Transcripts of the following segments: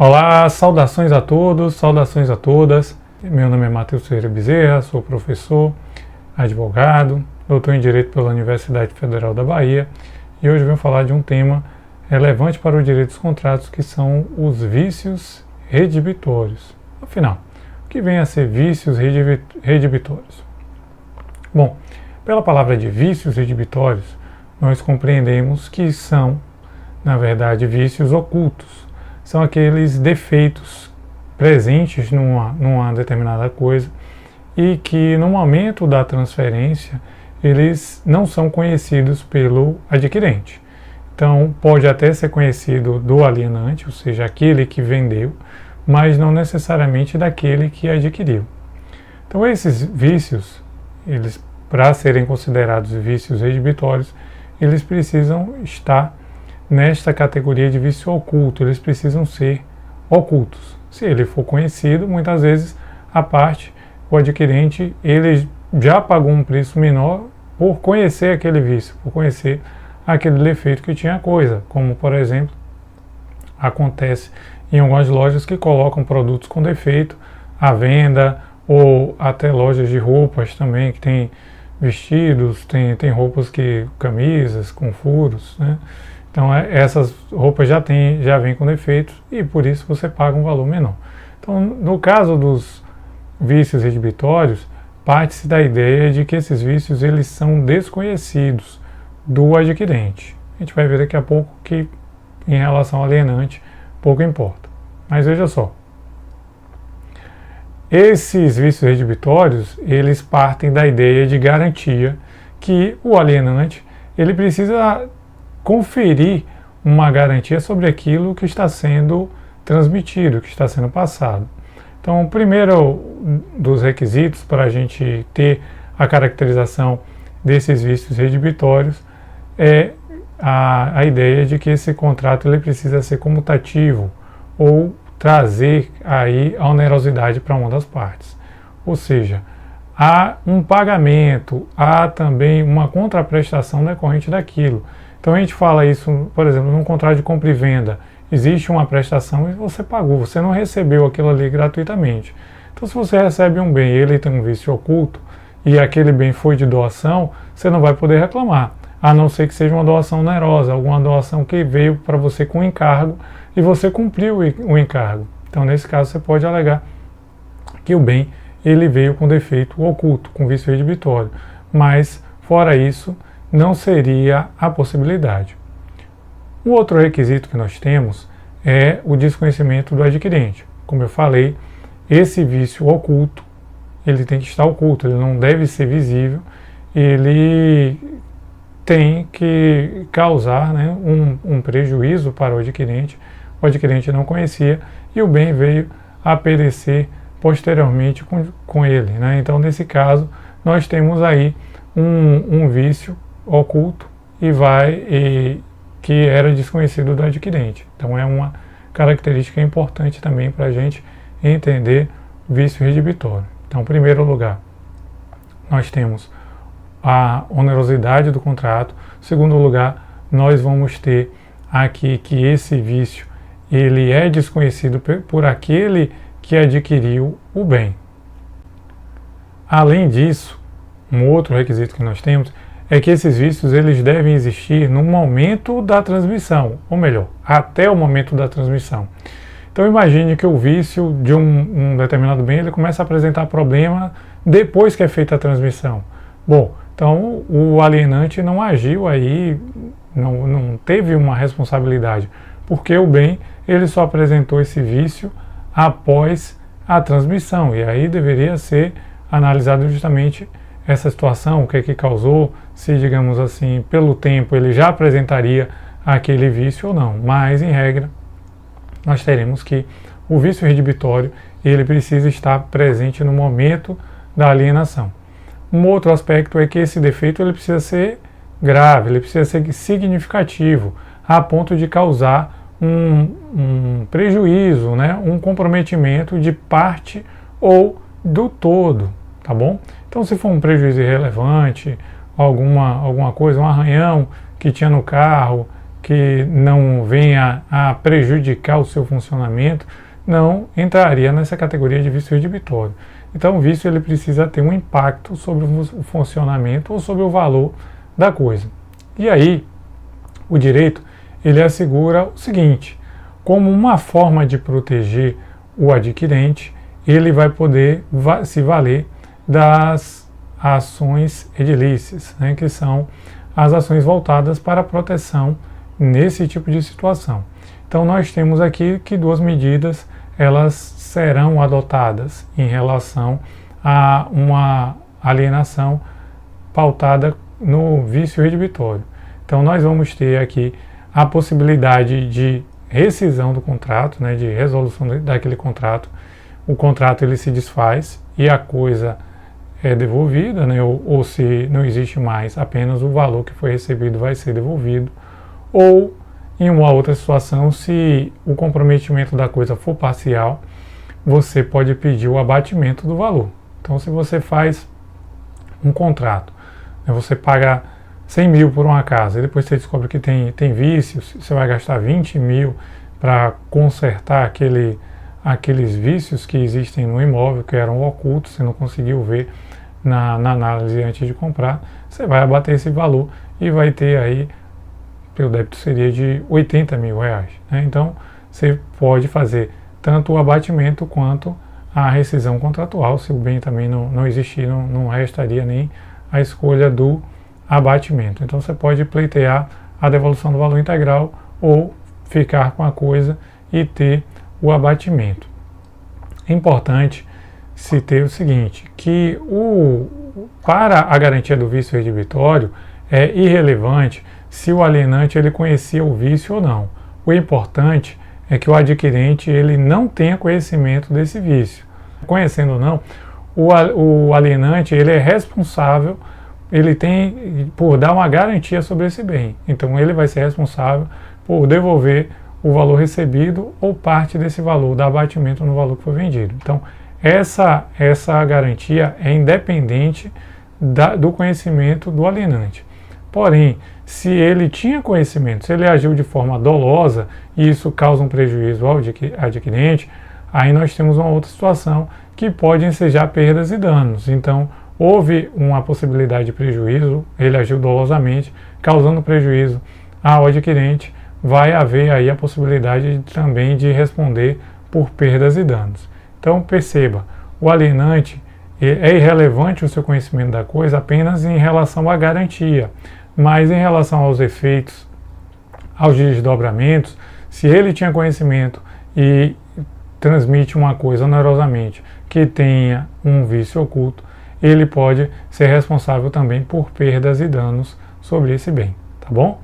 Olá, saudações a todos, saudações a todas. Meu nome é Matheus Ferreira Bezerra, sou professor, advogado, doutor em Direito pela Universidade Federal da Bahia e hoje venho falar de um tema relevante para o direito dos contratos, que são os vícios redibitórios. Afinal, o que vem a ser vícios redibitórios? Bom, pela palavra de vícios redibitórios, nós compreendemos que são, na verdade, vícios ocultos. São aqueles defeitos presentes numa determinada coisa e que no momento da transferência eles não são conhecidos pelo adquirente. Então pode até ser conhecido do alienante, ou seja, aquele que vendeu, mas não necessariamente daquele que adquiriu. Então esses vícios, eles, para serem considerados vícios redibitórios, eles precisam estar nesta categoria de vício oculto, eles precisam ser ocultos. Se ele for conhecido, muitas vezes o adquirente, ele já pagou um preço menor por conhecer aquele vício, por conhecer aquele defeito que tinha a coisa, como por exemplo, acontece em algumas lojas que colocam produtos com defeito à venda, ou até lojas de roupas também, que tem vestidos, tem roupas camisas com furos, né? Então essas roupas já vêm com defeitos e por isso você paga um valor menor. Então no caso dos vícios redibitórios, parte-se da ideia de que esses vícios eles são desconhecidos do adquirente. A gente vai ver daqui a pouco que em relação ao alienante pouco importa. Mas veja só, esses vícios redibitórios eles partem da ideia de garantia que o alienante ele precisa conferir uma garantia sobre aquilo que está sendo transmitido, que está sendo passado. Então, o primeiro dos requisitos para a gente ter a caracterização desses vícios redibitórios é a ideia de que esse contrato ele precisa ser comutativo ou trazer aí a onerosidade para uma das partes. Ou seja, há um pagamento, há também uma contraprestação decorrente daquilo. Então a gente fala isso, por exemplo, num contrato de compra e venda, existe uma prestação e você pagou, você não recebeu aquilo ali gratuitamente. Então se você recebe um bem e ele tem um vício oculto e aquele bem foi de doação, você não vai poder reclamar, a não ser que seja uma doação onerosa, alguma doação que veio para você com encargo e você cumpriu o encargo. Então nesse caso você pode alegar que o bem ele veio com defeito oculto, com vício redibitório, mas fora isso não seria a possibilidade. O outro requisito que nós temos é o desconhecimento do adquirente. Como eu falei, esse vício oculto, ele tem que estar oculto, ele não deve ser visível, ele tem que causar, né, um prejuízo para o adquirente não conhecia e o bem veio a perecer posteriormente com ele, né? Então, nesse caso, nós temos aí um vício oculto que era desconhecido do adquirente. Então é uma característica importante também para a gente entender vício redibitório. Então, em primeiro lugar, nós temos a onerosidade do contrato. Em segundo lugar, nós vamos ter aqui que esse vício ele é desconhecido por aquele que adquiriu o bem. Além disso, um outro requisito que nós temos é que esses vícios eles devem existir no momento da transmissão, ou melhor, até o momento da transmissão. Então imagine que o vício de um determinado bem ele começa a apresentar problema depois que é feita a transmissão. Bom, então o alienante não agiu aí, não teve uma responsabilidade, porque o bem ele só apresentou esse vício após a transmissão, e aí deveria ser analisado justamente essa situação, o que é que causou, se digamos assim, pelo tempo ele já apresentaria aquele vício ou não. Mas, em regra, nós teremos que o vício redibitório ele precisa estar presente no momento da alienação. Um outro aspecto é que esse defeito ele precisa ser grave, ele precisa ser significativo, a ponto de causar um prejuízo, né, um comprometimento de parte ou do todo, tá bom? Então, se for um prejuízo irrelevante, alguma coisa, um arranhão que tinha no carro que não venha a prejudicar o seu funcionamento, não entraria nessa categoria de vício redibitório. Então, o vício ele precisa ter um impacto sobre o funcionamento ou sobre o valor da coisa. E aí, o direito ele assegura o seguinte: como uma forma de proteger o adquirente, ele vai poder se valer das ações edilícias, né, que são as ações voltadas para a proteção nesse tipo de situação. Então, nós temos aqui que duas medidas elas serão adotadas em relação a uma alienação pautada no vício redibitório. Então, nós vamos ter aqui a possibilidade de rescisão do contrato, né, de resolução daquele contrato. O contrato ele se desfaz e a coisa é devolvida, né, ou se não existe mais, apenas o valor que foi recebido vai ser devolvido. Ou, em uma outra situação, se o comprometimento da coisa for parcial, você pode pedir o abatimento do valor. Então, se você faz um contrato, né, você paga 100 mil por uma casa e depois você descobre que tem vícios, você vai gastar 20 mil para consertar aqueles vícios que existem no imóvel, que eram ocultos, você não conseguiu ver na análise antes de comprar, você vai abater esse valor e vai ter aí, o débito seria de 80 mil reais. Né? Então, você pode fazer tanto o abatimento quanto a rescisão contratual. Se o bem também não existir, não restaria nem a escolha do abatimento. Então, você pode pleitear a devolução do valor integral ou ficar com a coisa e ter o abatimento. É importante se ter o seguinte, que para a garantia do vício redibitório é irrelevante se o alienante ele conhecia o vício ou não. O importante é que o adquirente ele não tenha conhecimento desse vício. Conhecendo ou não, o alienante ele é responsável, ele tem por dar uma garantia sobre esse bem. Então ele vai ser responsável por devolver o valor recebido ou parte desse valor, dar abatimento no valor que foi vendido. Então essa garantia é independente do conhecimento do alienante. Porém, se ele tinha conhecimento, se ele agiu de forma dolosa e isso causa um prejuízo ao adquirente, aí nós temos uma outra situação que pode ensejar perdas e danos. Então, houve uma possibilidade de prejuízo, ele agiu dolosamente, causando prejuízo ao adquirente, vai haver aí a possibilidade também de responder por perdas e danos. Então, perceba, o alienante é irrelevante o seu conhecimento da coisa apenas em relação à garantia. Mas em relação aos efeitos, aos desdobramentos, se ele tinha conhecimento e transmite uma coisa onerosamente que tenha um vício oculto, ele pode ser responsável também por perdas e danos sobre esse bem, tá bom?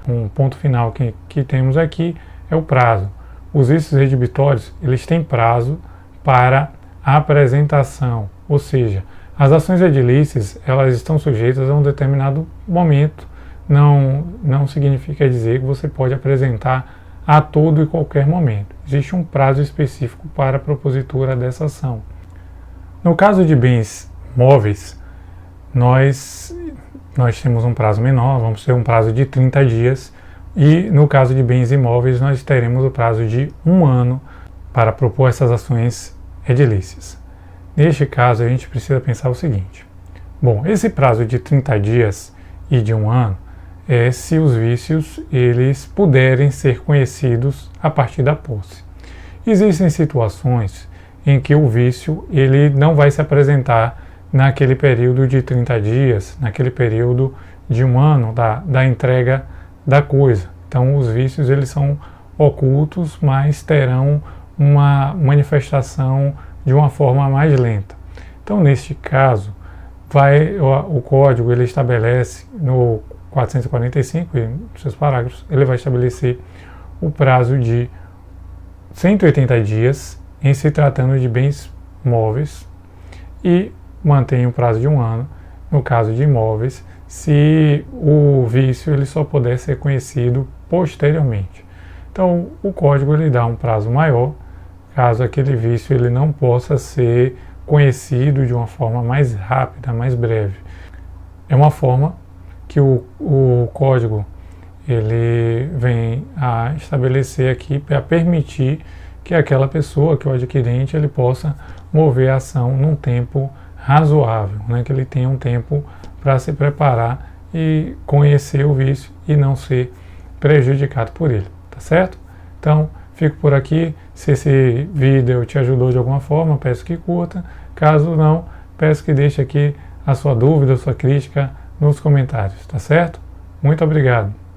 Um ponto final que temos aqui é o prazo. Os vícios redibitórios, eles têm prazo para apresentação, ou seja, as ações edilícias, elas estão sujeitas a um determinado momento. Não significa dizer que você pode apresentar a todo e qualquer momento. Existe um prazo específico para a propositura dessa ação. No caso de bens móveis, nós temos um prazo menor, vamos ter um prazo de 30 dias. E no caso de bens imóveis, nós teremos o prazo de 1 ano para propor essas ações edilícias. Neste caso, a gente precisa pensar o seguinte. Bom, esse prazo de 30 dias e de 1 ano é se os vícios eles puderem ser conhecidos a partir da posse. Existem situações em que o vício ele não vai se apresentar naquele período de 30 dias, naquele período de 1 ano da entrega da coisa. Então, os vícios eles são ocultos, mas terão uma manifestação de uma forma mais lenta. Então, neste caso, o código ele estabelece no 445, e nos seus parágrafos, ele vai estabelecer o prazo de 180 dias em se tratando de bens móveis e mantém o prazo de 1 ano no caso de imóveis, se o vício ele só puder ser conhecido posteriormente. Então, o código ele dá um prazo maior, caso aquele vício ele não possa ser conhecido de uma forma mais rápida, mais breve. É uma forma que o código ele vem a estabelecer aqui, a permitir que aquela pessoa, que o adquirente, ele possa mover a ação num tempo razoável, né? Que ele tenha um tempo para se preparar e conhecer o vício e não ser prejudicado por ele, tá certo? Então, fico por aqui. Se esse vídeo te ajudou de alguma forma, peço que curta. Caso não, peço que deixe aqui a sua dúvida, a sua crítica nos comentários, tá certo? Muito obrigado.